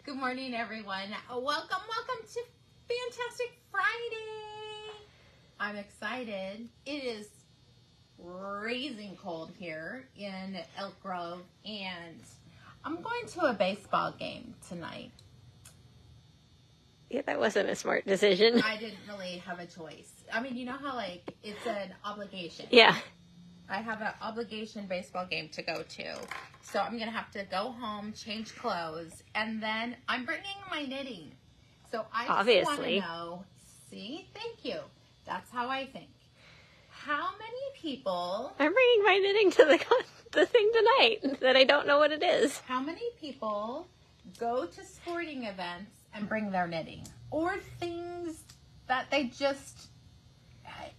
Good morning, everyone. Welcome to Fantastic Friday. I'm excited. It is freezing cold here in Elk Grove, and I'm going to a baseball game tonight. Yeah, that wasn't a smart decision. I didn't really have a choice. I mean, you know how, like, it's an obligation. Yeah. I have an obligation baseball game to go to. So I'm going to have to go home, change clothes, and then I'm bringing my knitting. So I just want to know, thank you. That's how I think. How many people... I'm bringing my knitting to the thing tonight that I don't know what it is. How many people go to sporting events and bring their knitting? Or things that they just...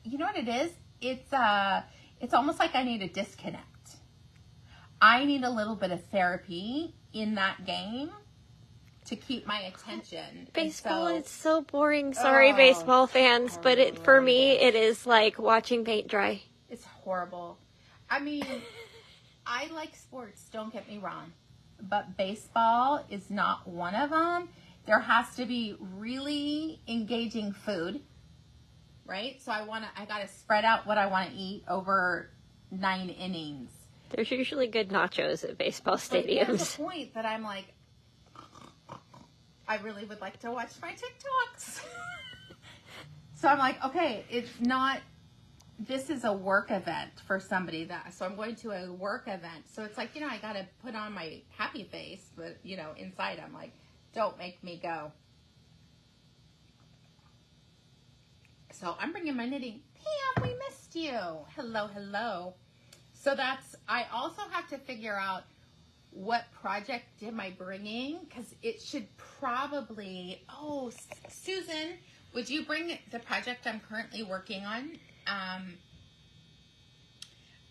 You know what it is? It's almost like I need a disconnect. I need a little bit of therapy in that game to keep my attention. Baseball is so boring. Sorry, baseball fans, but for me, it is like watching paint dry. It's horrible. I mean, I like sports, don't get me wrong, but baseball is not one of them. There has to be really engaging food, right? So I got to spread out what I want to eat over 9 innings. There's usually good nachos at baseball stadiums. But there's a point that I'm like, I really would like to watch my TikToks. So I'm like, okay, this is a work event for somebody so I'm going to a work event. So it's like, I got to put on my happy face, but, inside I'm like, don't make me go. So I'm bringing my knitting. Pam, we missed you. Hello. So I also have to figure out what project am I bringing, because it should probably, Susan, would you bring the project I'm currently working on?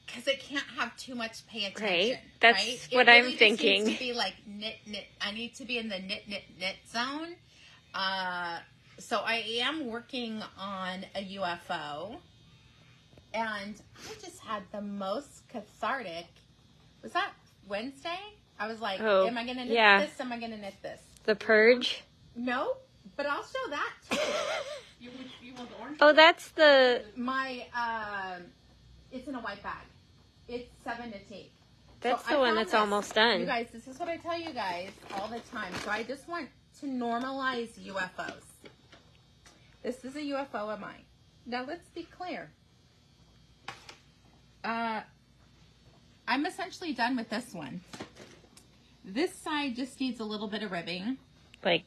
Because it can't have too much pay attention. Right, that's what I'm thinking. It needs to be like knit. I need to be in the knit zone. So I am working on a UFO. And I just had the most cathartic. Was that Wednesday? I was like, am I going to knit this? Am I going to knit this? The Purge? No, but I'll show that too. you want the orange? Oh, that's the... It's in a white bag. It's 7 to take. That's the one that's almost done. You guys, this is what I tell you guys all the time. So I just want to normalize UFOs. This is a UFO of mine. Now let's be clear. I'm essentially done with this one. This side just needs a little bit of ribbing. Like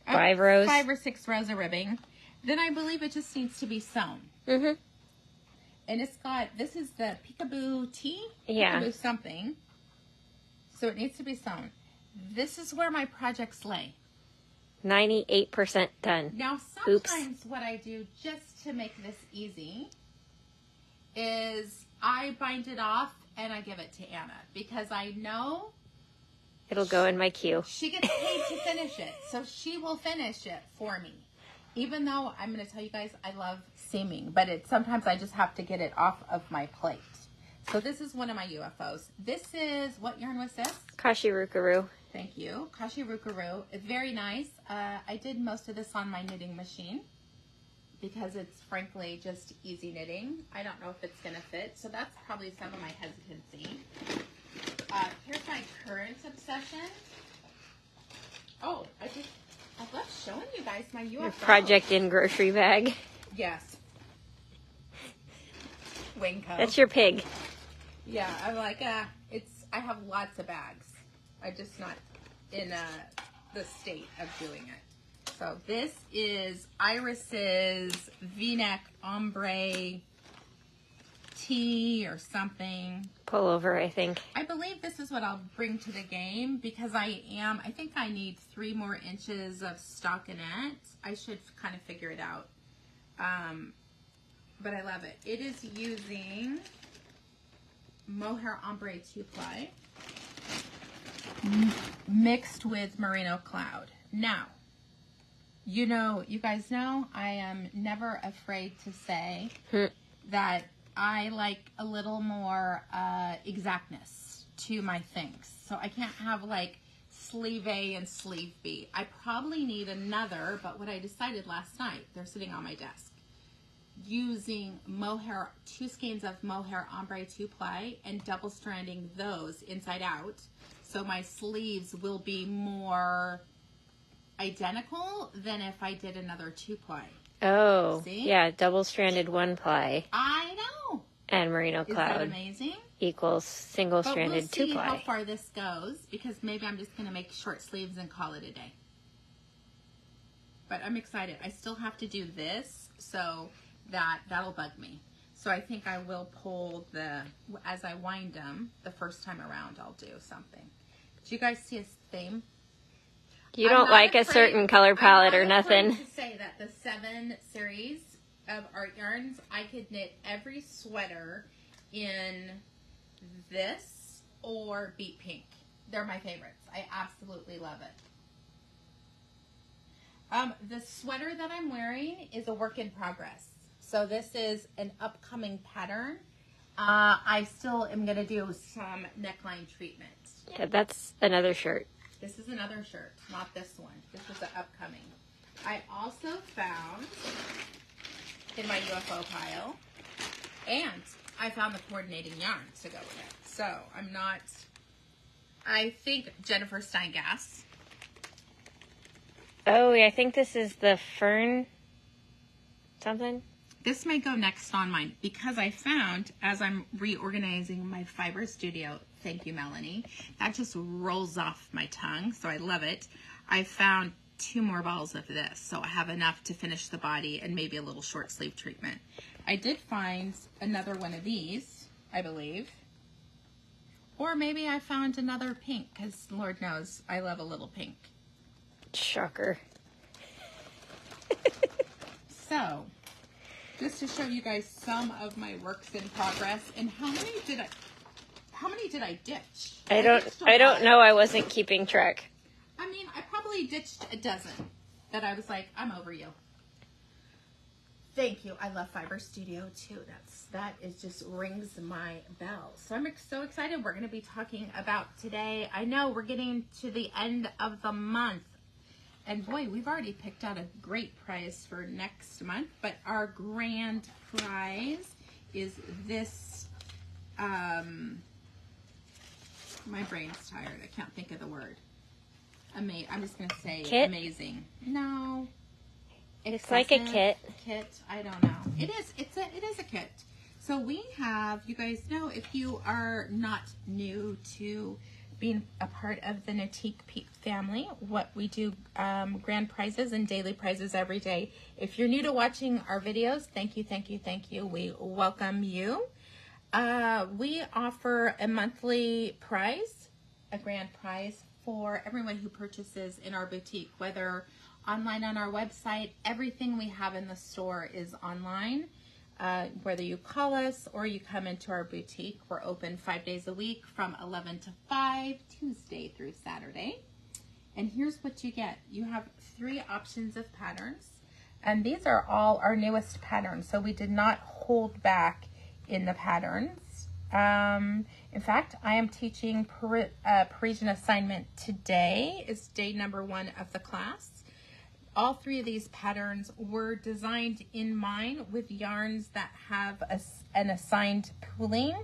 5 rows? 5 or 6 rows of ribbing. Then I believe it just needs to be sewn. Mm-hmm. And this is the Peekaboo Tea? Yeah. Peekaboo something. So it needs to be sewn. This is where my projects lay. 98% done. Now, sometimes what I do just to make this easy is I bind it off and I give it to Anna because I know it'll go in my queue. She gets paid to finish it, so she will finish it for me. Even though I'm going to tell you guys I love seaming, but sometimes I just have to get it off of my plate. So this is one of my UFOs. This is, what yarn was this? Kashirukaru. Thank you. Kashirukaru. It's very nice. I did most of this on my knitting machine because it's frankly just easy knitting. I don't know if it's going to fit, so that's probably some of my hesitancy. Here's my current obsession. Oh, I love showing you guys my UFO. Your project in grocery bag. Yes. Winko. That's your pig. Yeah, I'm like, I have lots of bags. I'm just not in the state of doing it. So this is Iris's V-neck ombre tee or something. Pullover, I think. I believe this is what I'll bring to the game because I think I need 3 more inches of stockinette. I should kind of figure it out. But I love it. It is using Mohair Ombre 2-ply mixed with Merino Cloud. Now, you guys know I am never afraid to say that I like a little more exactness to my things. So I can't have like sleeve A and sleeve B. I probably need another, but what I decided last night, they're sitting on my desk, using Mohair, 2 skeins of Mohair Ombre 2-ply and double stranding those inside out. So my sleeves will be more identical than if I did another 2-ply. Oh, see? Yeah, double-stranded 1-ply. I know. And Merino Cloud. Is that amazing? Equals single-stranded 2-ply. But we'll see how far this goes, because maybe I'm just going to make short sleeves and call it a day. But I'm excited. I still have to do this, so that'll bug me. So I think I will pull as I wind them, the first time around, I'll do something. Did you guys see a theme? You don't like a certain color palette or nothing. I'm to say that the 7 series of Artyarns, I could knit every sweater in this or beet pink. They're my favorites. I absolutely love it. The sweater that I'm wearing is a work in progress. So this is an upcoming pattern. I still am going to do some neckline treatment. Yeah, that's another shirt. This is another shirt, not this one. This is the upcoming. I also found in my UFO pile, and I found the coordinating yarn to go with it. So I think Jennifer Steingass. Oh, yeah, I think this is the fern something. This may go next on mine because I found, as I'm reorganizing my fiber studio, thank you, Melanie, that just rolls off my tongue, so I love it. I found 2 more balls of this, so I have enough to finish the body and maybe a little short sleeve treatment. I did find another one of these, I believe. Or maybe I found another pink, because Lord knows I love a little pink. Shocker. So, just to show you guys some of my works in progress, and how many did I ditch? I don't know. I wasn't keeping track. I mean, I probably ditched a dozen that I was like, I'm over you. Thank you. I love Fiber Studio too. That is just rings my bell. So I'm so excited. We're going to be talking about today. I know we're getting to the end of the month. And boy, we've already picked out a great prize for next month, but our grand prize is this, my brain's tired. I can't think of the word. I'm just going to say kit? Amazing. No. It's like a kit. Kit, I don't know. It is a kit. So we have, you guys know, if you are not new to being a part of the Knitique family, what we do, grand prizes and daily prizes every day. If you're new to watching our videos, thank you, thank you, thank you. We welcome you. We offer a monthly prize, a grand prize for everyone who purchases in our boutique, whether online on our website. Everything we have in the store is online. Whether you call us or you come into our boutique, we're open 5 days a week from 11 to 5, Tuesday through Saturday. And here's what you get. You have 3 options of patterns, and these are all our newest patterns, so we did not hold back in the patterns. In fact, I am teaching Parisian Assignment today. It's day number 1 of the class. All 3 of these patterns were designed in mine with yarns that have an assigned pooling.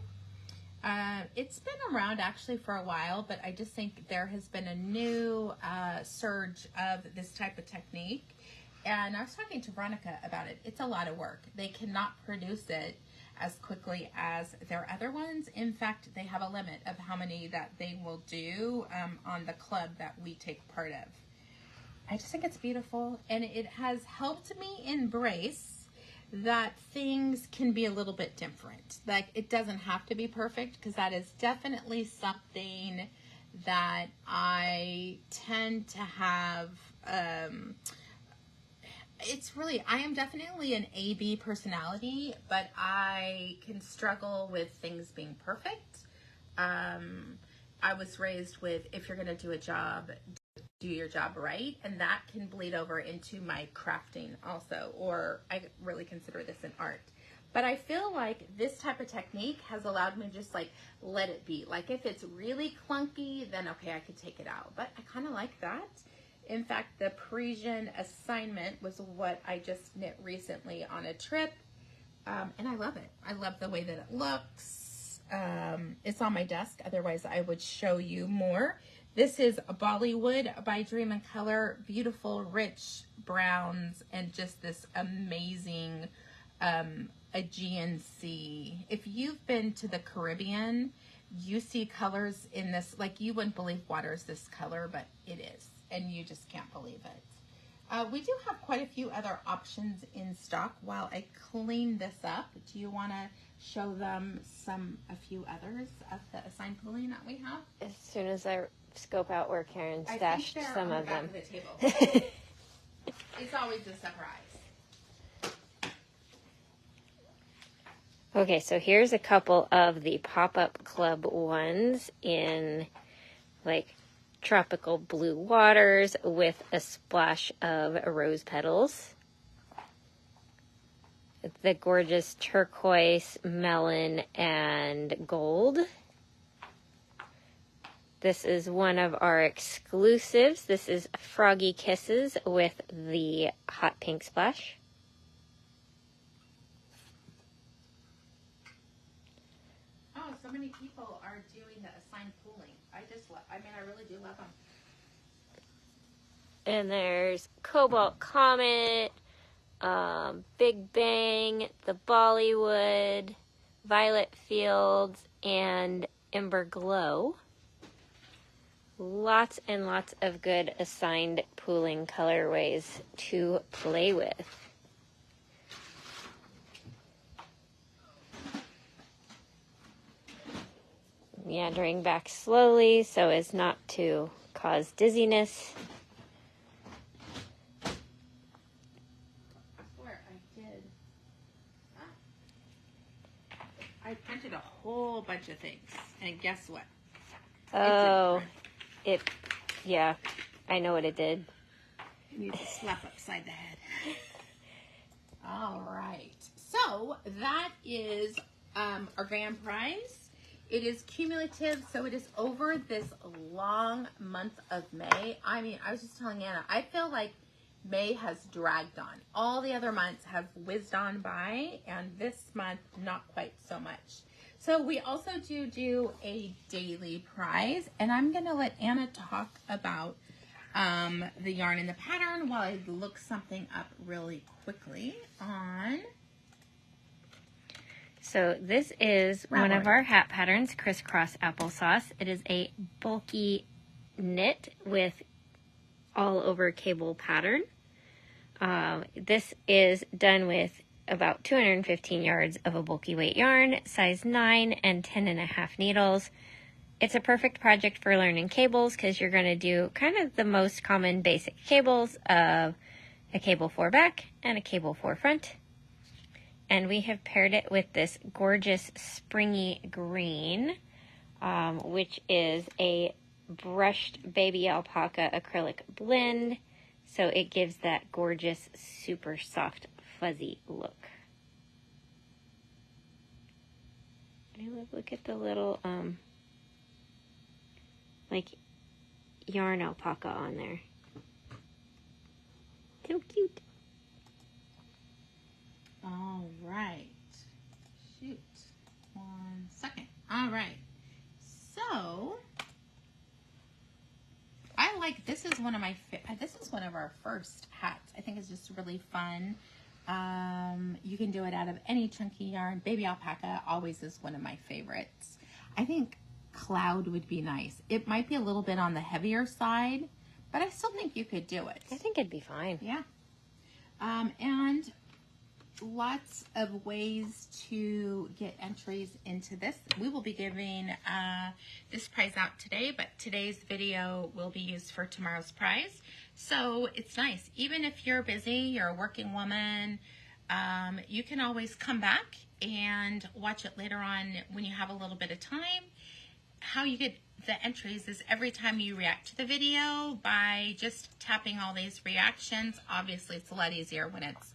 It's been around actually for a while, but I just think there has been a new surge of this type of technique. And I was talking to Veronica about it. It's a lot of work. They cannot produce it as quickly as their other ones. In fact, they have a limit of how many that they will do on the club that we take part of. I just think it's beautiful, and it has helped me embrace that things can be a little bit different. Like, it doesn't have to be perfect, because that is definitely something that I tend to have. I am definitely an A-B personality, but I can struggle with things being perfect. I was raised with, if you're going to do a job, do your job right, and that can bleed over into my crafting also, or I really consider this an art. But I feel like this type of technique has allowed me to just like let it be. Like if it's really clunky, then okay, I could take it out. But I kind of like that. In fact, the Parisian Assignment was what I just knit recently on a trip. And I love it. I love the way that it looks. It's on my desk. Otherwise, I would show you more. This is Bollywood by Dream and Color. Beautiful, rich browns and just this amazing Aegean Sea. If you've been to the Caribbean, you see colors in this, like you wouldn't believe water is this color, but it is, and you just can't believe it. We do have quite a few other options in stock. While I clean this up, do you want to show them a few others of the assigned pooling that we have? As soon as I scope out where Karen stashed some of them. I think they're on the back of the table. It's always a surprise. Okay, so here's a couple of the pop-up club ones in like tropical blue waters with a splash of rose petals. The gorgeous turquoise, melon, and gold. This is one of our exclusives. This is Froggy Kisses with the hot pink splash. So many people are doing the assigned pooling. I really do love them. And there's Cobalt Comet, Big Bang, the Bollywood, Violet Fields, and Ember Glow. Lots and lots of good assigned pooling colorways to play with. Meandering back slowly so as not to cause dizziness. I swear I did. I printed a whole bunch of things, and guess what? Oh, yeah, I know what it did. You need to slap upside the head. All right, so that is our grand prize. It is cumulative, so it is over this long month of May. I mean, I was just telling Anna, I feel like May has dragged on. All the other months have whizzed on by, and this month, not quite so much. So we also do a daily prize, and I'm going to let Anna talk about the yarn and the pattern while I look something up really quickly on... So this is one of our hat patterns, Crisscross Applesauce. It is a bulky knit with all over cable pattern. This is done with about 215 yards of a bulky weight yarn, size 9 and 10.5 needles. It's a perfect project for learning cables because you're going to do kind of the most common basic cables of a cable 4 back and a cable 4 front. And we have paired it with this gorgeous springy green, which is a brushed baby alpaca acrylic blend. So it gives that gorgeous, super soft, fuzzy look. I love, look at the little, like, yarn alpaca on there. So cute. All right. Shoot. 1 second. All right. So I like, this is one of my, this is one of our first hats. I think it's just really fun. You can do it out of any chunky yarn. Baby alpaca always is one of my favorites. I think cloud would be nice. It might be a little bit on the heavier side, but I still think you could do it. I think it'd be fine. Yeah. And lots of ways to get entries into this. We will be giving this prize out today, but today's video will be used for tomorrow's prize. So it's nice. Even if you're busy, you're a working woman, you can always come back and watch it later on when you have a little bit of time. How you get the entries is every time you react to the video by just tapping all these reactions. Obviously, it's a lot easier when it's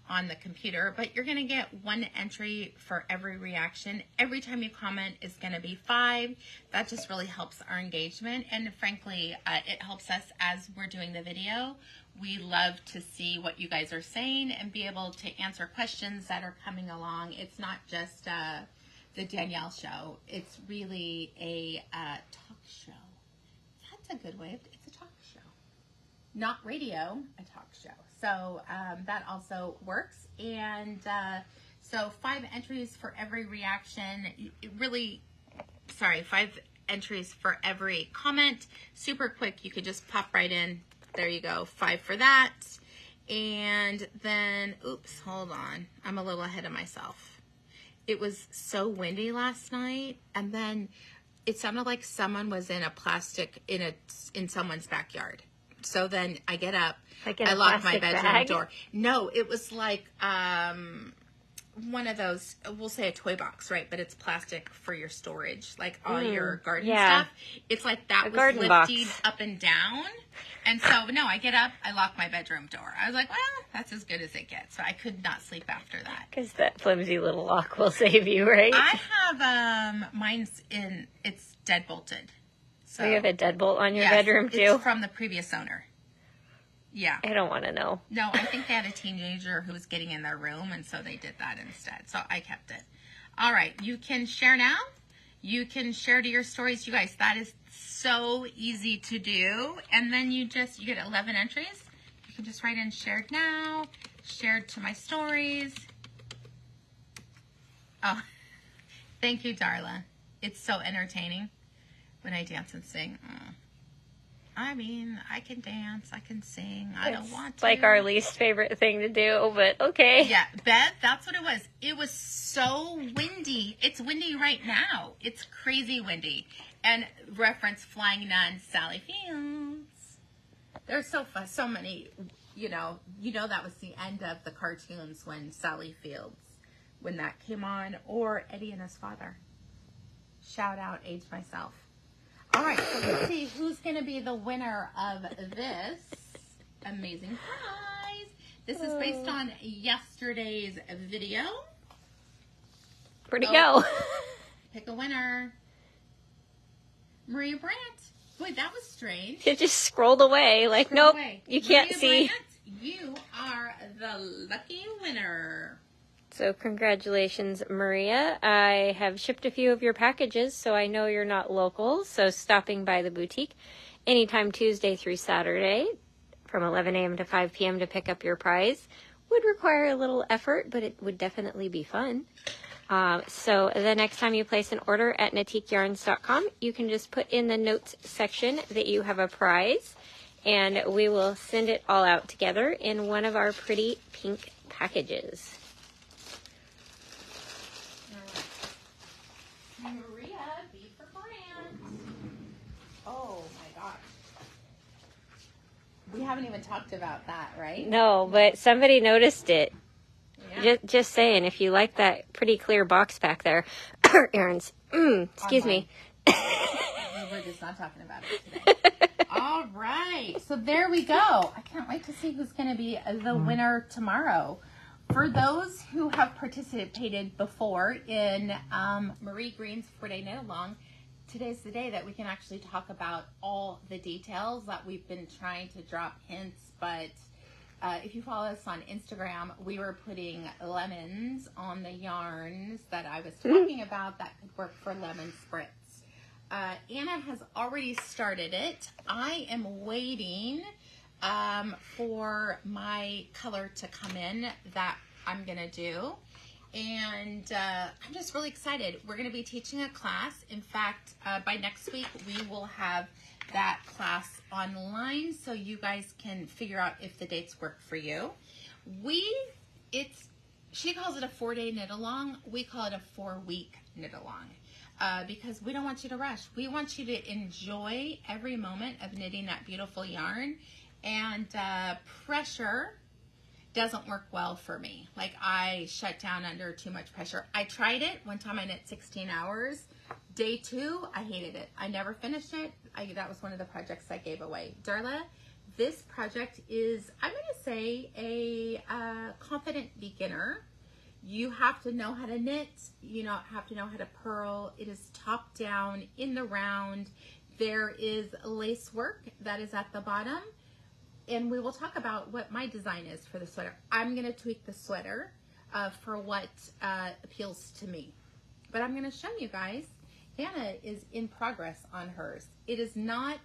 on the computer, but you're going to get 1 entry for every reaction. Every time you comment is going to be 5. That just really helps our engagement, and frankly, it helps us as we're doing the video. We love to see what you guys are saying and be able to answer questions that are coming along. It's not just the Danielle show. It's really a talk show. That's a good way. It's a talk show. Not radio, a talk show. So that also works. And so 5 entries for every reaction. Really, sorry, 5 entries for every comment. Super quick. You could just pop right in. There you go. 5 for that. And then, oops, hold on. I'm a little ahead of myself. It was so windy last night. And then it sounded like someone was in a plastic, in someone's backyard. So then I get up, I lock my bedroom door. No, it was like one of those, we'll say a toy box, right? But it's plastic for your storage, like all your garden stuff. It's like that was lifted up and down. And so, no, I get up, I lock my bedroom door. I was like, well, that's as good as it gets. So I could not sleep after that. Because that flimsy little lock will save you, right? I have, mine's it's dead bolted. So you have a deadbolt on your bedroom too? It's from the previous owner. Yeah. I don't want to know. No, I think they had a teenager who was getting in their room, and so they did that instead. So I kept it. All right. You can share now. You can share to your stories. You guys, that is so easy to do. And then you get 11 entries. You can just write in shared now, shared to my stories. Oh, thank you, Darla. It's so entertaining when I dance and sing. I mean, I can dance, I can sing, I don't want to. It's like our least favorite thing to do, but okay. Yeah, Beth, that's what it was. It was so windy. It's windy right now. It's crazy windy. And reference Flying Nun, Sally Fields. There's so many, you know that was the end of the cartoons when Sally Fields, when that came on, or Eddie and his father. Shout out, age myself. All right, so let's see who's going to be the winner of this amazing prize. This is based on yesterday's video. Where'd it go? Pick a winner. Maria Brandt. Boy, that was strange. It just scrolled away. Like, nope, you can't see. Brandt, you are the lucky winner. So congratulations, Maria. I have shipped a few of your packages, so I know you're not local. So stopping by the boutique anytime Tuesday through Saturday from 11 a.m. to 5 p.m. to pick up your prize would require a little effort, but it would definitely be fun. So the next time you place an order at KnitiqueYarns.com, you can just put in the notes section that you have a prize, and we will send it all out together in one of our pretty pink packages. Maria, B for Brandt. Oh my gosh. We haven't even talked about that, right? No, but somebody noticed it. Yeah. Just saying, if you like that pretty clear box back there, Artyarns, excuse me. We're just not talking about it today. All right. So there we go. I can't wait to see who's going to be the winner tomorrow. For those who have participated before in Marie Greene's 4-day knit along, today's the day that we can actually talk about all the details that we've been trying to drop hints. But if you follow us on Instagram, we were putting lemons on the yarns that I was talking about that could work for lemon spritz. Anna has already started it. I am waiting for my color to come in that I'm going to do. And I'm just really excited. We're going to be teaching a class. In fact, by next week, we will have that class online so you guys can figure out if the dates work for you. She calls it a 4-day knit along. We call it a 4-week knit along. Because we don't want you to rush. We want you to enjoy every moment of knitting that beautiful yarn. And pressure doesn't work well for me. Like, I shut down under too much pressure. I tried it. One time I knit 16 hours. Day 2, I hated it. I never finished it. That was one of the projects I gave away. Darla, this project is, I'm going to say, a confident beginner. You have to know how to knit. You have to know how to purl. It is top down in the round. There is lace work that is at the bottom. And we will talk about what my design is for the sweater. I'm going to tweak the sweater for what appeals to me. But I'm going to show you guys. Anna is in progress on hers. It is not,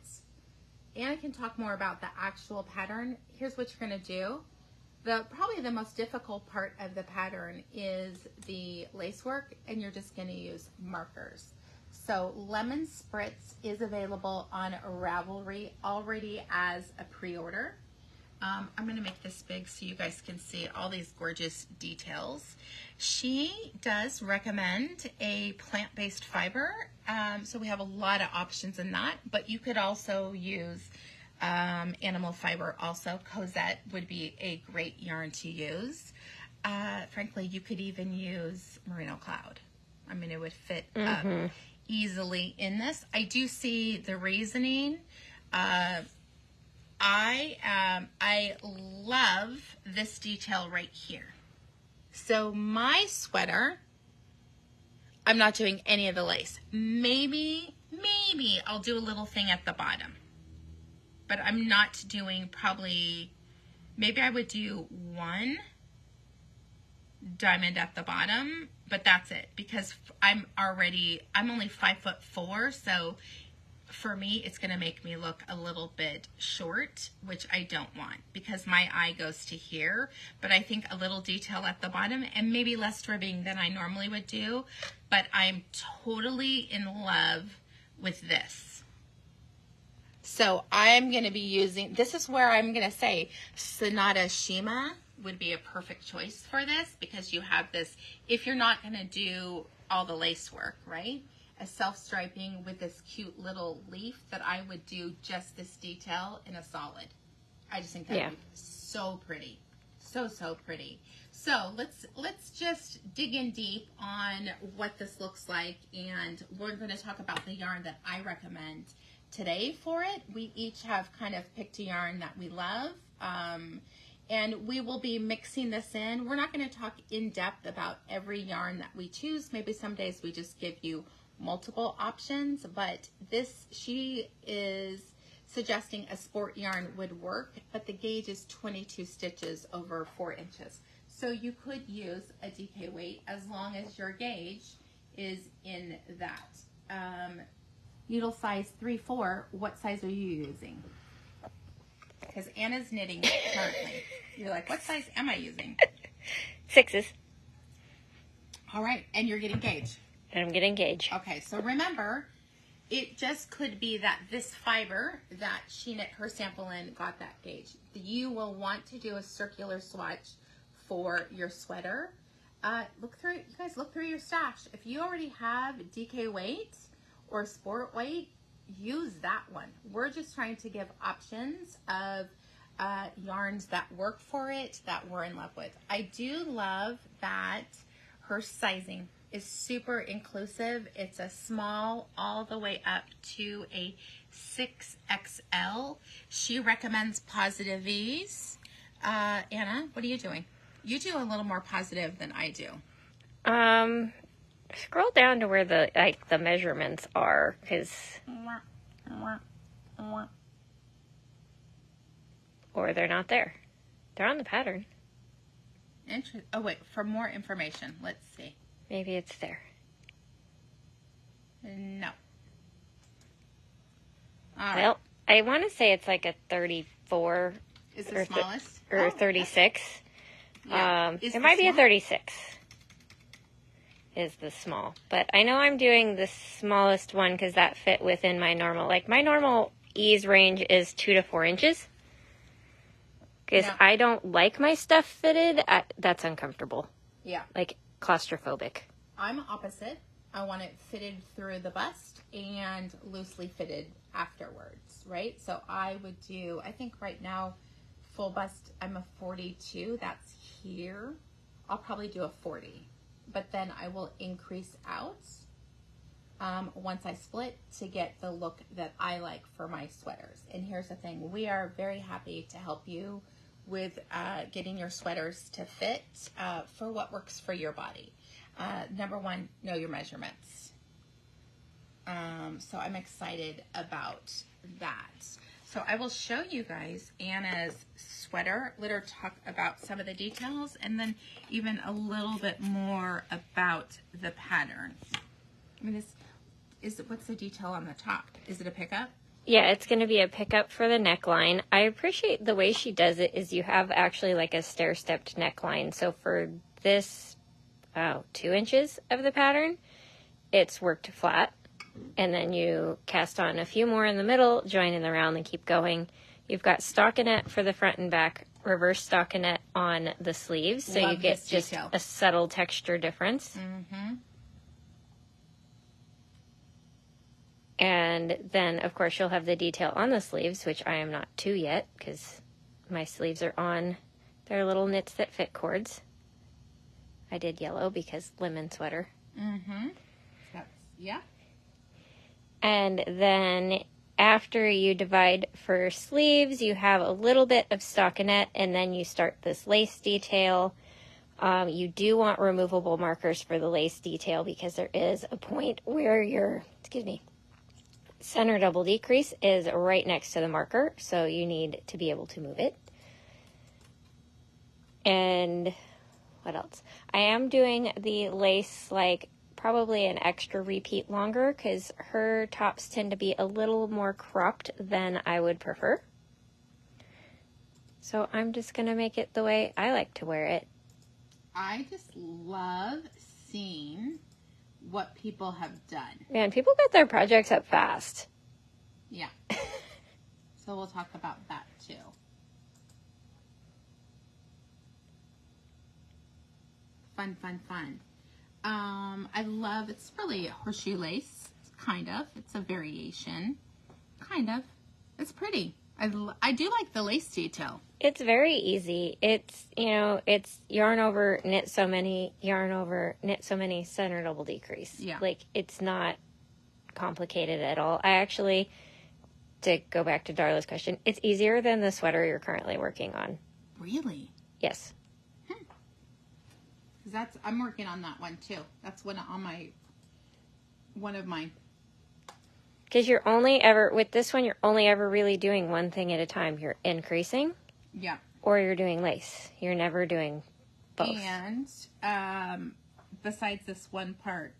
Anna can talk more about the actual pattern. Here's what you're going to do. Probably the most difficult part of the pattern is the lace work, and you're just going to use markers. So Lemon Spritz is available on Ravelry already as a pre-order. I'm going to make this big so you guys can see all these gorgeous details. She does recommend a plant-based fiber, so we have a lot of options in that, but you could also use animal fiber also. Cosette would be a great yarn to use. Frankly, you could even use Merino Cloud. I mean, it would fit up easily in this. I do see the reasoning. I love this detail right here. So my sweater, I'm not doing any of the lace. Maybe I'll do a little thing at the bottom, but I'm not doing probably, maybe I would do one diamond at the bottom, but that's it, because I'm only 5'4", so for me, it's going to make me look a little bit short, which I don't want because my eye goes to here. But I think a little detail at the bottom and maybe less ribbing than I normally would do. But I'm totally in love with this. So I'm going to be using, this is where I'm going to say Sonata Shima would be a perfect choice for this, because you have this, if you're not going to do all the lace work, right? A self-striping with this cute little leaf, that I would do just this detail in a solid. I just think that would be so pretty. So pretty. So let's just dig in deep on what this looks like, and we're going to talk about the yarn that I recommend today for it. We each have kind of picked a yarn that we love, and we will be mixing this in. We're not going to talk in depth about every yarn that we choose. Maybe some days we just give you multiple options, but this, she is suggesting a sport yarn would work, but the gauge is 22 stitches over 4 inches. So you could use a DK weight as long as your gauge is in that. Needle size 3/4, what size are you using? Because Anna's knitting currently. You're like, what size am I using? 6s. All right, and you're getting gauge. And I'm getting gauge. Okay, so remember, it just could be that this fiber that she knit her sample in got that gauge. You will want to do a circular swatch for your sweater. You guys look through your stash. If you already have DK weight or sport weight, use that one. We're just trying to give options of yarns that work for it, that we're in love with. I do love that her sizing is super inclusive. It's a small all the way up to a 6XL. She recommends positive V's. Anna, what are you doing? You do a little more positive than I do. Scroll down to where the measurements are, because or they're not there. They're on the pattern. Oh wait, for more information, let's see. Maybe it's there. No. Well, I want to say it's like a 34. Is it smallest? Or 36. Yeah. It might be a 36. Is the small. But I know I'm doing the smallest one because that fit within my normal. Like, my normal ease range is 2 to 4 inches. Because I don't like my stuff fitted. That's uncomfortable. Yeah. Like, claustrophobic. I'm opposite. I want it fitted through the bust and loosely fitted afterwards, right? So I would do, I think right now, full bust, I'm a 42. That's here. I'll probably do a 40. But then I will increase out once I split to get the look that I like for my sweaters. And here's the thing, we are very happy to help you with getting your sweaters to fit for what works for your body. Number one, know your measurements. So I'm excited about that. So I will show you guys Anna's sweater, let her talk about some of the details, and then even a little bit more about the pattern. I mean, what's the detail on the top? Is it a pickup? Yeah, it's going to be a pickup for the neckline. I appreciate the way she does it is you have actually like a stair-stepped neckline. So for this 2 inches of the pattern, it's worked flat. And then you cast on a few more in the middle, join in the round, and keep going. You've got stockinette for the front and back, reverse stockinette on the sleeves. So you get just a subtle texture difference. Mm-hmm. And then, of course, you'll have the detail on the sleeves, which I am not to yet because my sleeves are on their little knits that fit cords. I did yellow because lemon sweater. Mm-hmm. Yeah. And then after you divide for sleeves, you have a little bit of stockinette, and then you start this lace detail. You do want removable markers for the lace detail because there is a point where your, center double decrease is right next to the marker, so you need to be able to move it. And what else? I am doing the lace like probably an extra repeat longer because her tops tend to be a little more cropped than I would prefer. So I'm just going to make it the way I like to wear it. I just love seeing what people have done. Man, people get their projects up fast. Yeah. So we'll talk about that too. Fun, fun, fun. I love, it's really horseshoe lace, kind of. It's a variation, kind of. It's pretty. I do like the lace detail. It's very easy. It's, it's yarn over, knit so many, yarn over, knit so many, center double decrease. Yeah. Like, it's not complicated at all. I actually, to go back to Darla's question, it's easier than the sweater you're currently working on. Really? Yes. I'm working on that one too. That's one of mine. Because you're only ever, with this one, you're only ever really doing one thing at a time. You're increasing. Yeah. Or you're doing lace. You're never doing both. And besides this one part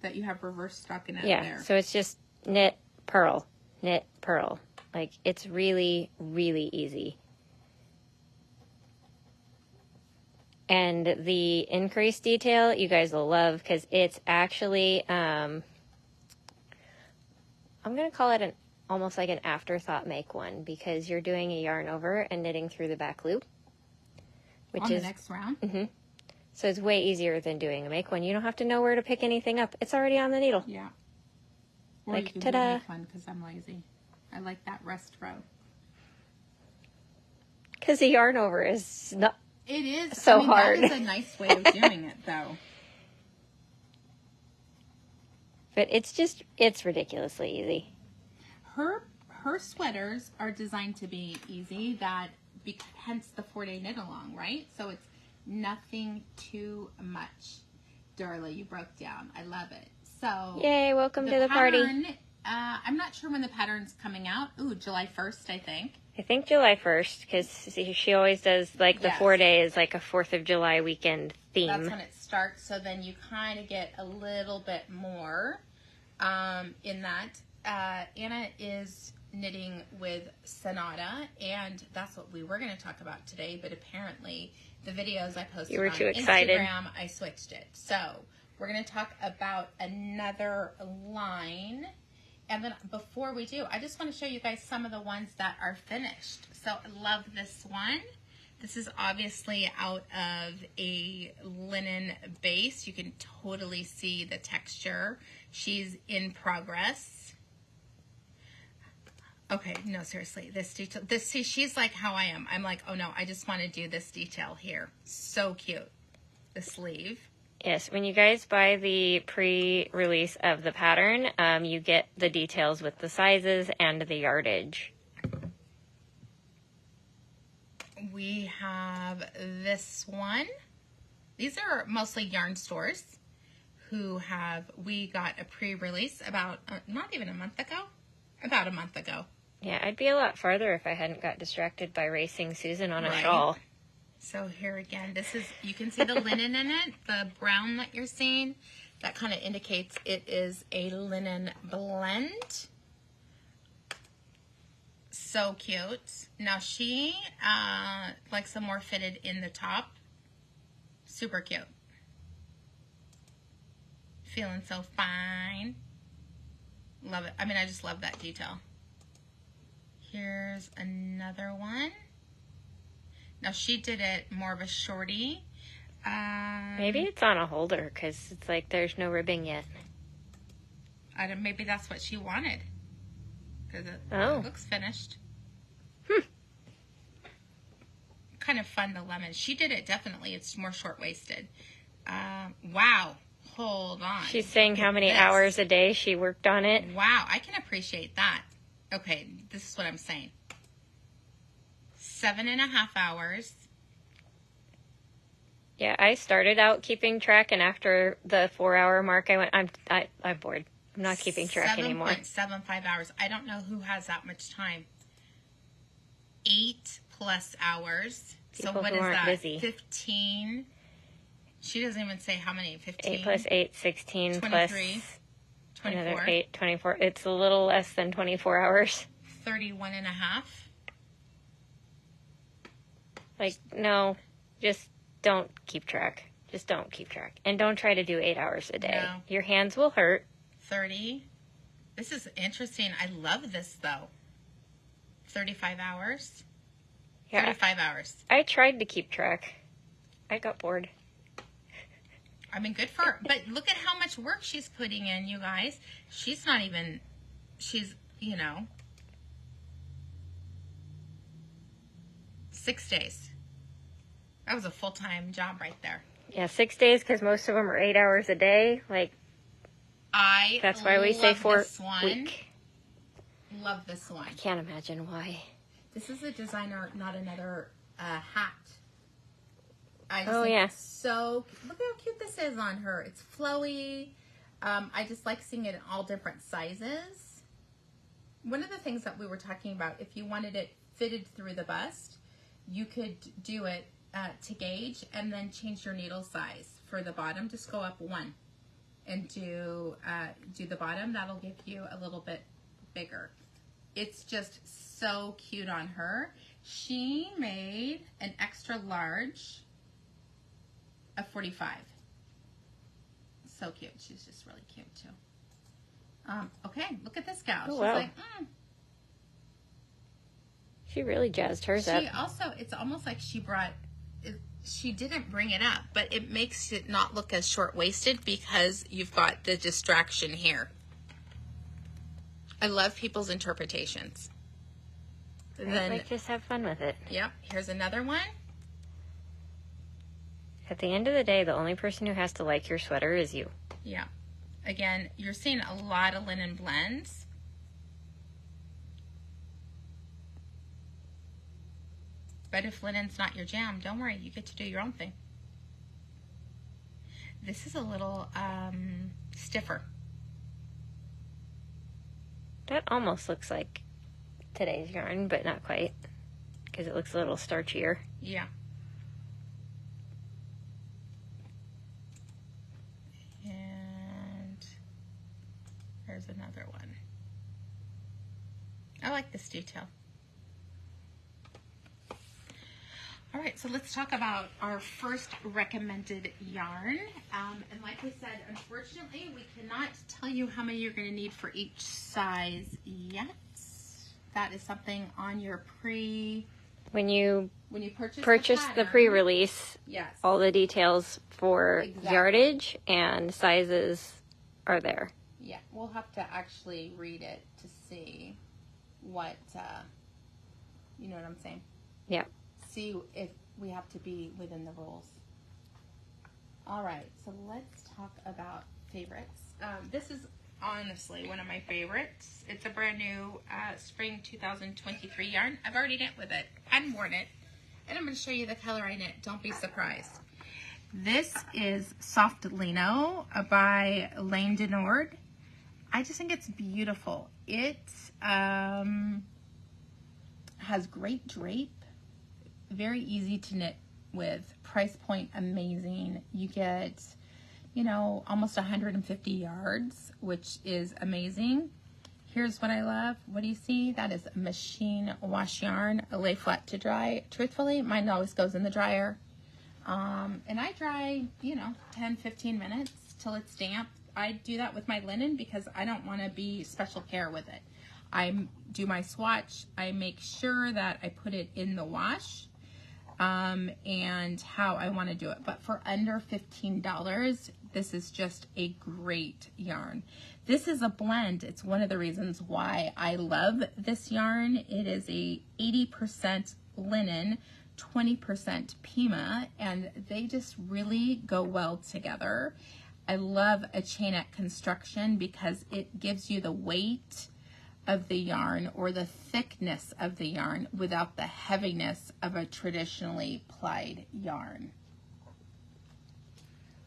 that you have reverse stockinette there. Yeah, so it's just knit, purl, knit, purl. Like, it's really, really easy. And the increase detail, you guys will love because it's actually, I'm going to call it almost like an afterthought make one because you're doing a yarn over and knitting through the back loop. Which on is the next round? Mm-hmm. So it's way easier than doing a make one. You don't have to know where to pick anything up. It's already on the needle. Yeah. Or like, you can ta-da. do make one because I'm lazy. I like that rest row. Because the yarn over is not... It is so hard. That is a nice way of doing it, though. But it's ridiculously easy. Her sweaters are designed to be easy. Hence the 4-day knit along, right? So it's nothing too much. Darla, you broke down. I love it. So yay! Welcome to the party. I'm not sure when the pattern's coming out. Ooh, July 1st, I think. I think July 1st, because she always does, like, the 4 days, like a 4th of July weekend theme. That's when it starts, so then you kind of get a little bit more in that. Anna is knitting with Sonata, and that's what we were going to talk about today, but apparently the videos I posted you were on too excited. Instagram, I switched it. So we're going to talk about another line. And then before we do, I just want to show you guys some of the ones that are finished. So I love this one. This is obviously out of a linen base. You can totally see the texture. She's in progress. Okay, no, seriously, this detail, see, she's like how I am. I'm like, oh no, I just want to do this detail here. So cute. The sleeve. Yes, when you guys buy the pre-release of the pattern, you get the details with the sizes and the yardage. We have this one. These are mostly yarn stores we got a pre-release about, not even a month ago, about a month ago. Yeah, I'd be a lot farther if I hadn't got distracted by racing Susan on a Right. shawl. So here again, this is, you can see the linen in it, the brown that you're seeing. That kind of indicates it is a linen blend. So cute. Now she likes them more fitted in the top. Super cute. Feeling so fine. Love it. I mean, I just love that detail. Here's another one. Now she did it more of a shorty. Maybe it's on a holder because it's like there's no ribbing yet. Maybe that's what she wanted. Because it looks finished. Kind of fun, the lemon. She did it definitely. It's more short-waisted. Wow. Hold on. She's saying how many hours a day she worked on it. Wow. I can appreciate that. Okay. This is what I'm saying. 7.5 hours. Yeah, I started out keeping track, and after the 4-hour mark, I went, I'm bored. I'm not keeping track anymore. 7.75 hours. I don't know who has that much time. 8+ hours. People so what who is aren't that? busy. 15. She doesn't even say how many. 15. 8 plus 8, 16 23, plus 24. Another 8, 24. It's a little less than 24 hours. 31.5. Like, no, just don't keep track. Just don't keep track. And don't try to do 8 hours a day. No. Your hands will hurt. 30. This is interesting. I love this, though. 35 hours. Yeah. 35 hours. I tried to keep track. I got bored. I mean, good for her. But look at how much work she's putting in, you guys. She's not even, she's, 6 days. That was a full-time job right there. Yeah, 6 days because most of them are 8 hours a day. Like, that's why we say 4 week. Love this one. I can't imagine why. This is a designer, not another hat. I just Oh, think yeah. it's so, look how cute this is on her. It's flowy. I just like seeing it in all different sizes. One of the things that we were talking about, if you wanted it fitted through the bust, you could do it to gauge and then change your needle size for the bottom. Just go up 1 and do the bottom. That'll give you a little bit bigger. It's just so cute on her. She made an extra large of 45. So cute. She's just really cute too. Okay, look at this gal. Oh, She's wow. like, She really jazzed hers up. She also, it's almost like she didn't bring it up, but it makes it not look as short-waisted because you've got the distraction here. I love people's interpretations. Then, Like, just have fun with it. yep, here's another one. At the end of the day, the only person who has to like your sweater is you. Yeah. Again, you're seeing a lot of linen blends. But if linen's not your jam, don't worry. You get to do your own thing. This is a little stiffer. That almost looks like today's yarn, but not quite. Because it looks a little starchier. Yeah. And there's another one. I like this detail. All right, so let's talk about our first recommended yarn. And like we said, unfortunately, we cannot tell you how many you're going to need for each size yet. That is something on your When you purchase the pre-release, yes, all the details for Exactly. yardage and sizes are there. Yeah, we'll have to actually read it to see what, you know what I'm saying? Yeah. See if we have to be within the rules. All right, so let's talk about favorites. This is honestly one of my favorites. It's a brand new spring 2023 yarn. I've already knit with it and worn it, and I'm going to show you the color I knit. Don't be surprised. This is Soft Lino by Lane de Nord. I just think it's beautiful. It has great drape, very easy to knit with, price point amazing. You get, you know, almost 150 yards, which is amazing. Here's what I love. What do you see? That is machine wash yarn, lay flat to dry. Truthfully, mine always goes in the dryer. And I dry, you know, 10-15 minutes till it's damp. I do that with my linen because I don't want to be special care with it. I do my swatch. I make sure that I put it in the wash and how I want to do it. But for under $15, this is just a great yarn. This is a blend. It's one of the reasons why I love this yarn. It is a 80% linen, 20% Pima, and they just really go well together. I love a chainette construction because it gives you the weight of the yarn or the thickness of the yarn without the heaviness of a traditionally plied yarn.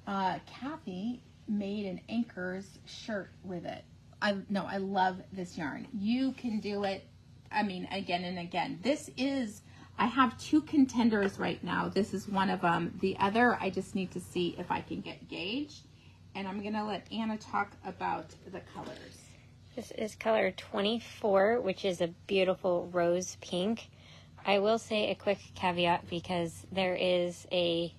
Kathy made an Anchors shirt with it. I love this yarn. You can do it, I mean, again and again. This is, I have two contenders right now. This is one of them. The other, I just need to see if I can get gauged. And I'm going to let Anna talk about the colors. This is color 24, which is a beautiful rose pink. I will say a quick caveat because there is a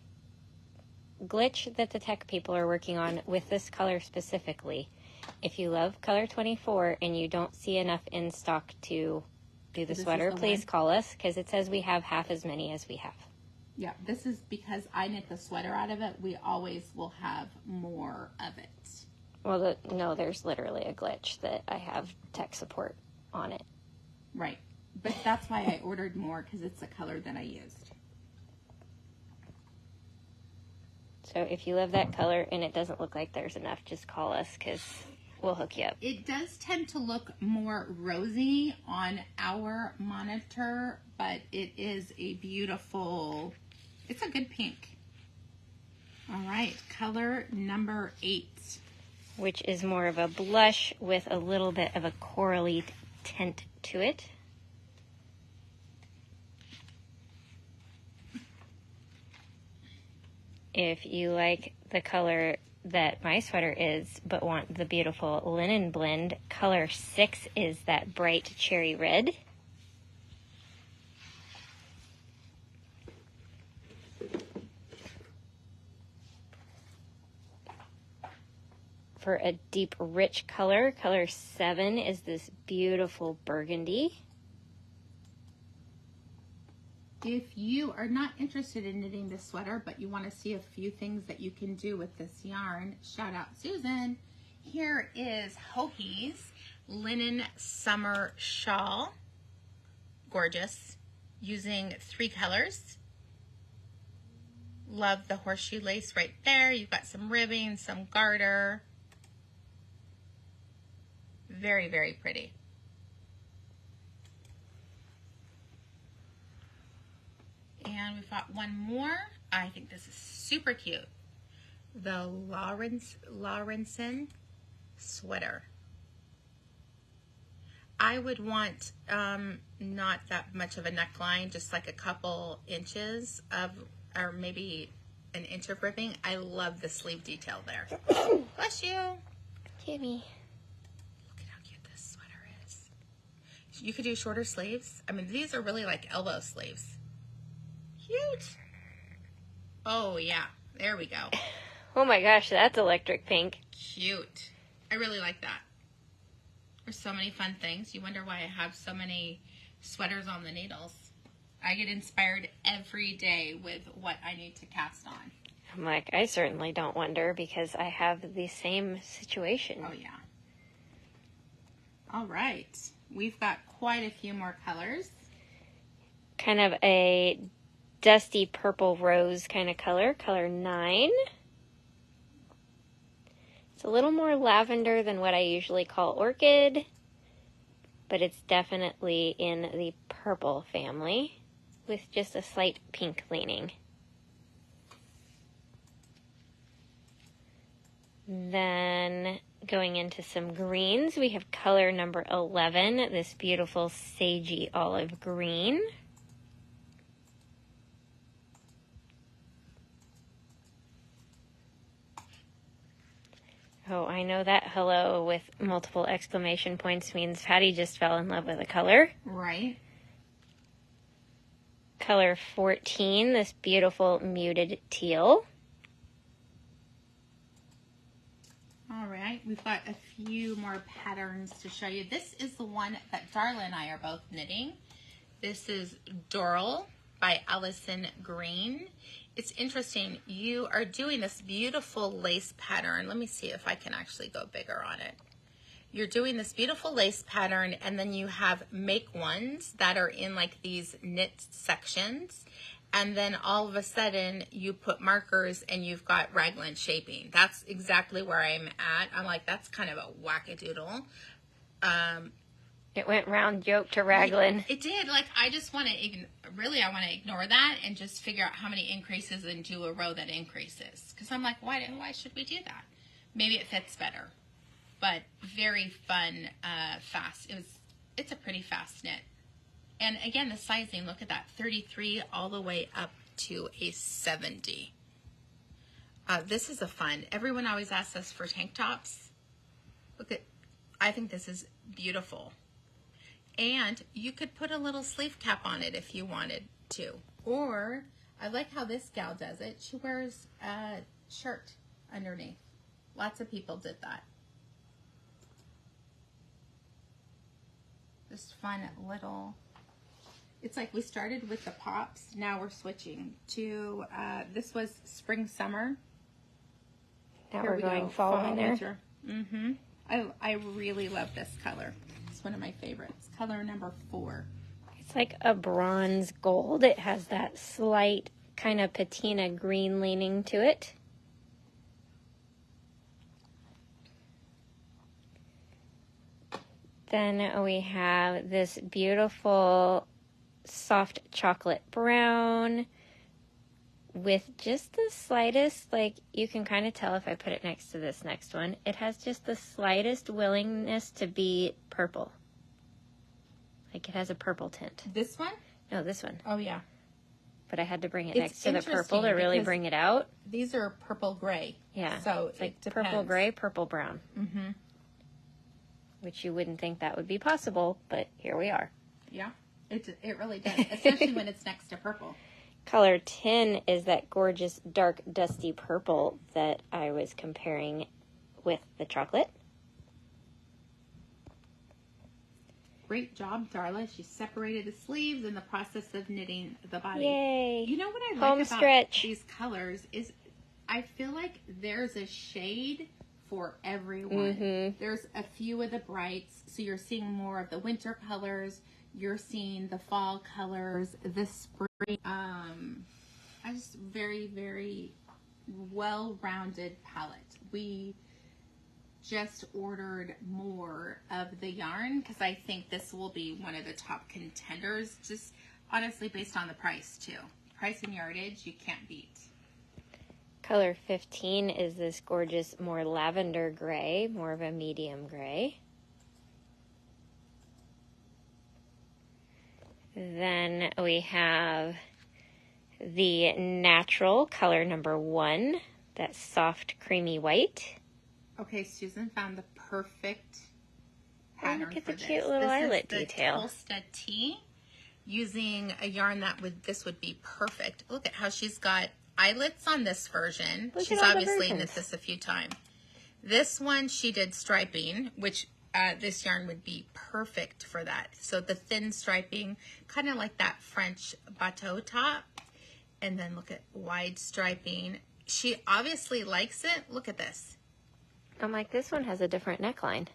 glitch that the tech people are working on with this color specifically. If you love color 24 and you don't see enough in stock to do the sweater, please call us because it says we have half as many as we have. Yeah, this is because I knit the sweater out of it. We always will have more of it. Well, no, there's literally a glitch that I have tech support on it. Right. But that's why I ordered more, because it's the color that I used. So if you love that color and it doesn't look like there's enough, just call us because we'll hook you up. It does tend to look more rosy on our monitor, but it is a beautiful, it's a good pink. All right, color number 8. Which is more of a blush with a little bit of a corally tint to it. If you like the color that my sweater is, but want the beautiful linen blend, color 6 is that bright cherry red. For a deep, rich color, color 7 is this beautiful burgundy. If you are not interested in knitting this sweater, but you want to see a few things that you can do with this yarn, shout out Susan. Here is Hoki's linen summer shawl. Gorgeous. Using 3 colors. Love the horseshoe lace right there. You've got some ribbing, some garter. Very, very pretty. And we've got one more. I think this is super cute. The Laurenson sweater. I would want not that much of a neckline, just like a couple inches of, or maybe an inch of ribbing. I love the sleeve detail there. Bless you. Kimmy. You could do shorter sleeves. I mean, these are really like elbow sleeves. Cute. Oh, yeah. There we go. Oh my gosh, that's electric pink. Cute. I really like that. There's so many fun things. You wonder why I have so many sweaters on the needles. I get inspired every day with what I need to cast on. I'm like, I certainly don't wonder because I have the same situation. Oh, yeah. All right. We've got quite a few more colors. Kind of a dusty purple rose kind of color, color 9. It's a little more lavender than what I usually call orchid, but it's definitely in the purple family with just a slight pink leaning. Then going into some greens, we have color number 11, this beautiful sagey olive green. Oh, I know that hello with multiple exclamation points means Patty just fell in love with a color. Right. Color 14, this beautiful muted teal. All right, we've got a few more patterns to show you. This is the one that Darla and I are both knitting. This is Doral by Allison Green. It's interesting, you are doing this beautiful lace pattern. Let me see if I can actually go bigger on it. You're doing this beautiful lace pattern, and then you have make ones that are in like these knit sections. And then all of a sudden you put markers and you've got raglan shaping. That's exactly where I'm at. I'm like, that's kind of a wackadoodle. It went round yoke to raglan. It did. Like, I just want to, I want to ignore that and just figure out how many increases and do a row that increases. Because I'm like, why should we do that? Maybe it fits better. But very fun, fast. It's a pretty fast knit. And again, the sizing, look at that, 33 all the way up to a 70. This is a fun. Everyone always asks us for tank tops. Look at, I think this is beautiful. And you could put a little sleeve cap on it if you wanted to. Or, I like how this gal does it. She wears a shirt underneath. Lots of people did that. Just fun little... It's like we started with the pops. Now we're switching to, this was spring, summer. Now we're going fall in there. Mm-hmm. I really love this color. It's one of my favorites. Color number 4. It's like a bronze gold. It has that slight kind of patina green leaning to it. Then we have this beautiful soft chocolate brown with just the slightest, like you can kind of tell if I put it next to this next one, it has just the slightest willingness to be purple. Like it has a purple tint. This one? No, this one. Oh, yeah. But I had to bring it next to the purple to really bring it out. These are purple gray. Yeah. So it's like purple gray, purple brown. Mm-hmm. Which you wouldn't think that would be possible, but here we are. Yeah. It really does, especially when it's next to purple. Color 10 is that gorgeous dark dusty purple that I was comparing with the chocolate. Great job, Darla. She separated the sleeves in the process of knitting the body. Yay. You know what I Home like about stretch. These colors is I feel like there's a shade for everyone. Mm-hmm. There's a few of the brights, so you're seeing more of the winter colors. You're seeing the fall colors, the spring. I just very, very well-rounded palette. We just ordered more of the yarn because I think this will be one of the top contenders, just honestly based on the price too. Price and yardage you can't beat. Color 15 is this gorgeous, more lavender gray, more of a medium gray. Then we have the natural color number 1, that soft creamy white. Okay, Susan found the perfect pattern look at for the cute little eyelet detail. This is the Tulsa Tea, using a yarn that this would be perfect. Look at how she's got eyelets on this version. She's obviously knit this a few times. This one she did striping, which this yarn would be perfect for that. So the thin striping, kind of like that French bateau top. And then look at wide striping. She obviously likes it. Look at this. I'm like, this one has a different neckline.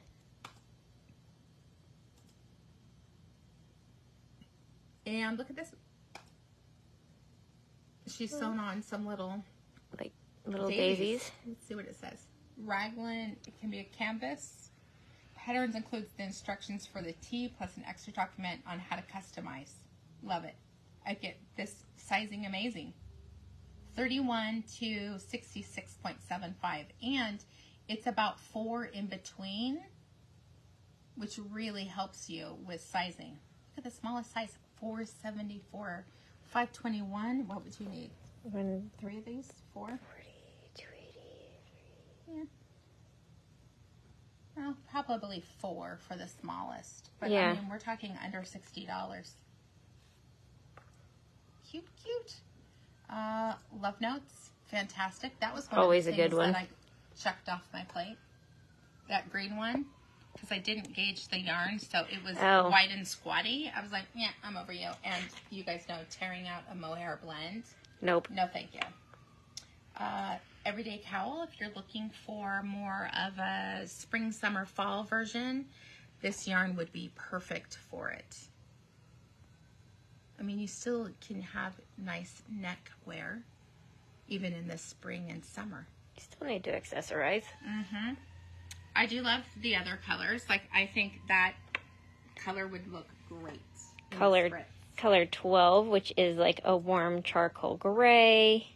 And look at this. She's sewn on some little daisies. Let's see what it says. raglan, it can be a canvas. Patterns includes the instructions for the tee plus an extra document on how to customize. Love it. I get this sizing amazing. 31 to 66.75, and it's about 4 in between, which really helps you with sizing. Look at the smallest size, 474, 521. What would you need? 3 of these? 4? 40, 280. Yeah. Well, probably 4 for the smallest. But yeah. I mean, we're talking under $60. Cute, cute. Love Notes, fantastic. That was one always of the a good one that I checked off my plate. That green one, because I didn't gauge the yarn, so it was white and squatty. I was like, yeah, I'm over you. And you guys know, tearing out a mohair blend. Nope. No, thank you. Everyday Cowl, if you're looking for more of a spring, summer, fall version, this yarn would be perfect for it. I mean, you still can have nice neck wear, even in the spring and summer. You still need to accessorize. Mm-hmm. I do love the other colors. Like, I think that color would look great. Color 12, which is like a warm charcoal gray.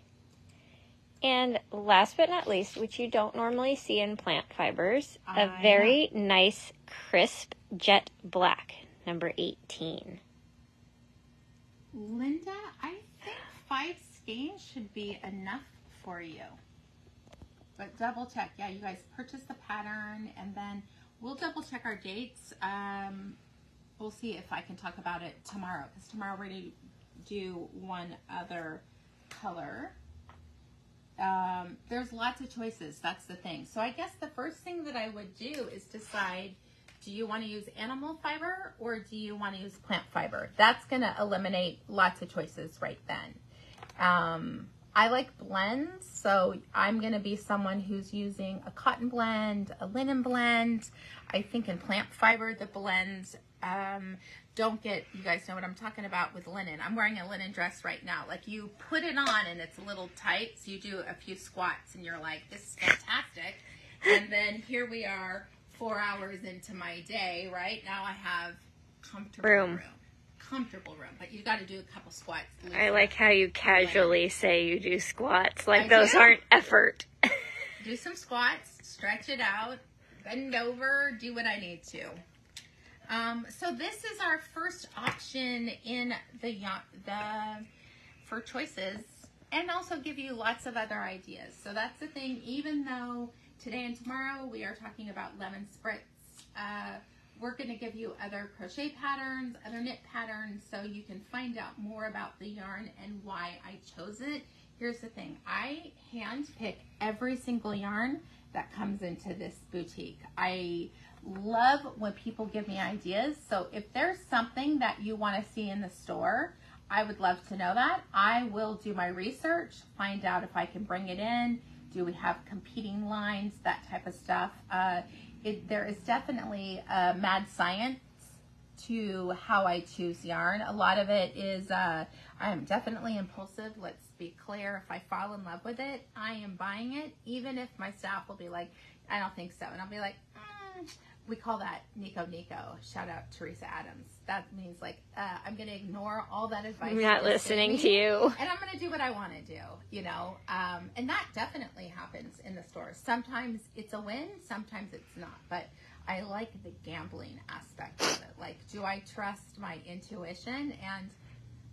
And last but not least, which you don't normally see in plant fibers, a very nice, crisp jet black, number 18. Linda, I think 5 skeins should be enough for you. But double check. Yeah, you guys purchase the pattern, and then we'll double check our dates. We'll see if I can talk about it tomorrow, because tomorrow we're going to do one other color. There's lots of choices. That's the thing. So I guess the first thing that I would do is decide, do you want to use animal fiber or do you want to use plant fiber? That's going to eliminate lots of choices right then. I like blends, so I'm going to be someone who's using a cotton blend, a linen blend. I think in plant fiber, the blends don't get, you guys know what I'm talking about with linen. I'm wearing a linen dress right now. Like, you put it on and it's a little tight, so you do a few squats and you're like, this is fantastic. And then here we are 4 hours into my day, right? Now I have comfortable room. Comfortable room, but you got to do a couple squats. I like how you casually say you do squats, like those aren't effort. Do some squats, stretch it out, bend over, do what I need to. So this is our first option in the for choices, and also give you lots of other ideas. So that's the thing. Even though today and tomorrow we are talking about lemon spritz, we're going to give you other crochet patterns, other knit patterns, so you can find out more about the yarn and why I chose it. Here's the thing. I hand pick every single yarn that comes into this boutique. I love when people give me ideas. So if there's something that you want to see in the store, I would love to know that. I will do my research, find out if I can bring it in. Do we have competing lines, that type of stuff. There is definitely a mad science to how I choose yarn. A lot of it is, I am definitely impulsive. Let's be clear. If I fall in love with it, I am buying it, even if my staff will be like, I don't think so. And I'll be like, we call that Nico. Shout out Teresa Adams. That means like, I'm going to ignore all that advice. I'm not listening to you. And I'm going to do what I want to do, you know. And that definitely happens in the stores. Sometimes it's a win, sometimes it's not. But I like the gambling aspect of it. Like, do I trust my intuition? And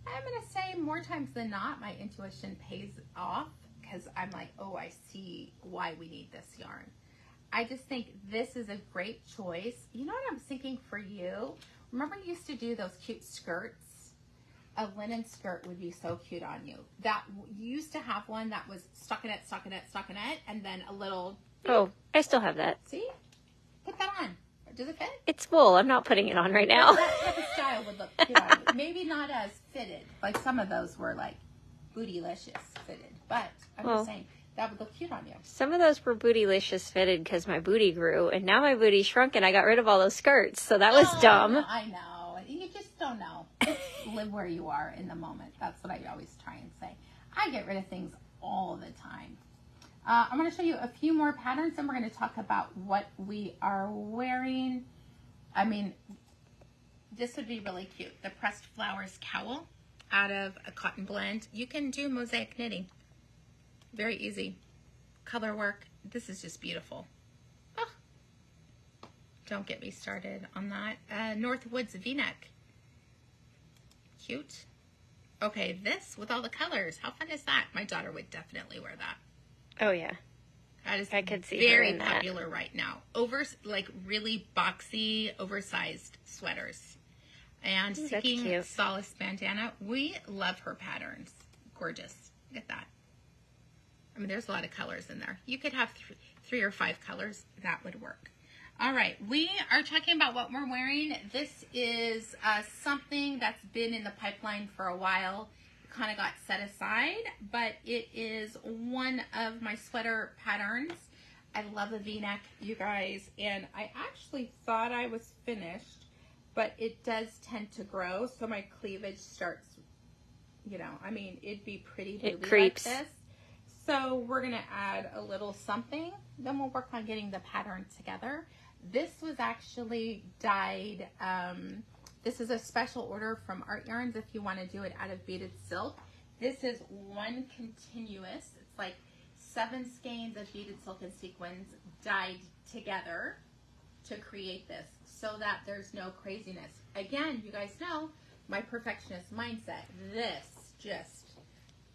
I'm going to say more times than not, my intuition pays off, because I'm like, oh, I see why we need this yarn. I just think this is a great choice. You know what I'm thinking for you? Remember you used to do those cute skirts? A linen skirt would be so cute on you. That you used to have one that was stockinette, and then a little... Oh, I still have that. See? Put that on. Does it fit? It's wool. I'm not putting it on right now. That type of style would look cute on you. Maybe not as fitted. Like some of those were like bootylicious fitted. But I'm just saying... that would look cute on you. Some of those were bootylicious fitted because my booty grew, and now my booty shrunk, and I got rid of all those skirts, so that was dumb. I know. You just don't know. Just live where you are in the moment. That's what I always try and say. I get rid of things all the time. I'm going to show you a few more patterns, and we're going to talk about what we are wearing. I mean, this would be really cute. The pressed flowers cowl out of a cotton blend. You can do mosaic knitting. Very easy. Color work. This is just beautiful. Oh, don't get me started on that. Northwoods V-neck. Cute. Okay, this with all the colors. How fun is that? My daughter would definitely wear that. Oh, yeah. That is I could see very her in popular right now. Like really boxy, oversized sweaters. And Seeking Solace bandana. We love her patterns. Gorgeous. Look at that. I mean, there's a lot of colors in there. You could have 3 or 5 colors. That would work. All right. We are talking about what we're wearing. This is something that's been in the pipeline for a while. Kind of got set aside, but it is one of my sweater patterns. I love the V-neck, you guys, and I actually thought I was finished, but it does tend to grow, so my cleavage starts, you know, I mean, it'd be pretty it creeps like this. So we're gonna add a little something, then we'll work on getting the pattern together. This was actually dyed. This is a special order from Artyarns if you want to do it out of beaded silk. This is one continuous. It's like 7 skeins of beaded silk and sequins dyed together to create this so that there's no craziness. Again, you guys know my perfectionist mindset.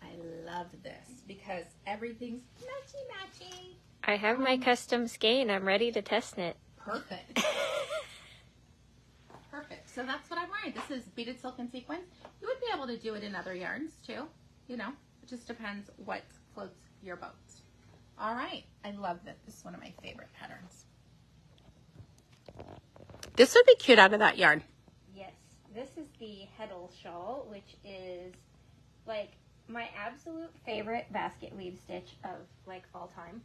I love this because everything's matchy-matchy. I have my custom skein. I'm ready to test knit. Perfect. Perfect. So that's what I'm wearing. This is beaded silk and sequins. You would be able to do it in other yarns too. You know, it just depends what floats your boat. All right. I love this. This is one of my favorite patterns. This would be cute out of that yarn. Yes. This is the Heddle shawl, which is like my absolute favorite basket weave stitch of like fall time.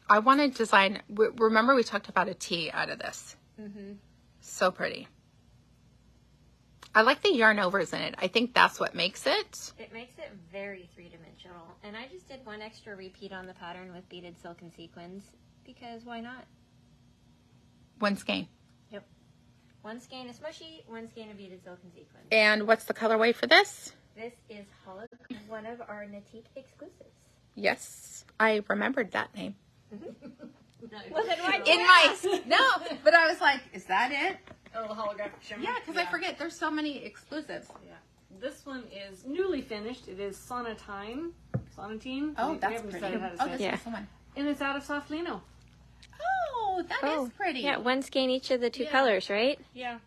I want to design, remember we talked about a tee out of this. Mm-hmm. So pretty. I like the yarn overs in it. I think that's what makes it. It makes it very 3-dimensional. And I just did one extra repeat on the pattern with beaded silk and sequins because why not? 1 skein. Yep. 1 skein of smushy, 1 skein of beaded silk and sequins. And what's the colorway for this? This is one of our Knitique exclusives. Yes, I remembered that name. Was it right? In my no, but I was like, is that it? Oh, the holographic shimmer? Yeah, because I forget there's so many exclusives. Yeah. This one is newly finished. It is Sonatine. Oh, We that's haven't pretty. decided how to Oh, say this it. is the one. And it's out of Soft Lino. Oh, that is pretty. Yeah, 1 skein each of the 2 Yeah. colors, right? Yeah.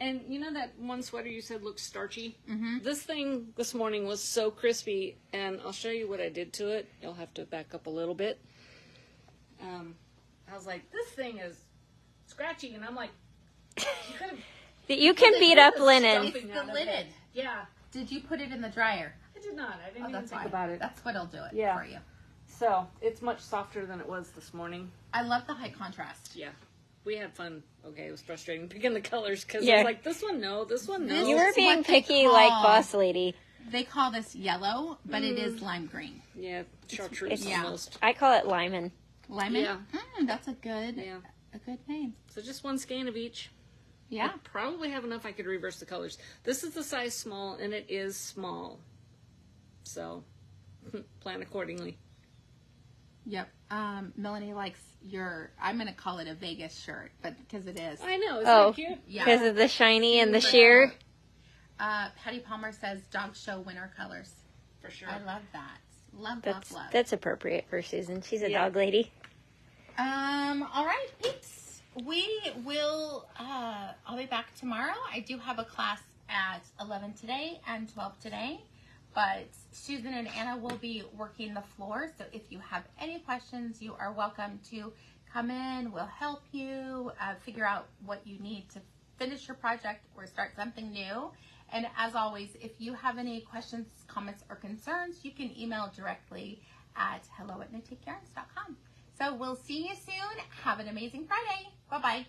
And you know that one sweater you said looks starchy? Mm-hmm. This thing this morning was so crispy, and I'll show you what I did to it. You'll have to back up a little bit. I was like, this thing is scratchy, and I'm like, you could have... You can beat up linen. It's the linen. Yeah. Did you put it in the dryer? I did not. I didn't even That's think fine. about it. That's what'll do it Yeah. for you. So, it's much softer than it was this morning. I love the high contrast. Yeah. We had fun. Okay, it was frustrating picking the colors because Yeah. it was like, this one no, this one no. This You were is being what they picky call- like boss lady. They call this yellow, but it is lime green. Yeah, chartreuse It's- almost. I call it Lyman. Lemon? Yeah. That's a good name. So just 1 skein of each. Yeah. I probably have enough I could reverse the colors. This is the size small, and it is small. So, plan accordingly. Yep. Melanie likes your, I'm going to call it a Vegas shirt, but because it is. I know, isn't Oh. that cute? Yeah. Because of the shiny and the Super sheer. Patty Palmer says dog show winter colors. For sure. I love that. Love, love. That's appropriate for Susan. She's a Yeah. dog lady. All right, peeps. We will, I'll be back tomorrow. I do have a class at 11 today and 12 today, but Susan and Anna will be working the floor. So if you have any questions, you are welcome to come in. We'll help you figure out what you need to finish your project or start something new. And as always, if you have any questions, comments, or concerns, you can email directly at hello@knitikeyarns.com. So we'll see you soon. Have an amazing Friday. Bye-bye.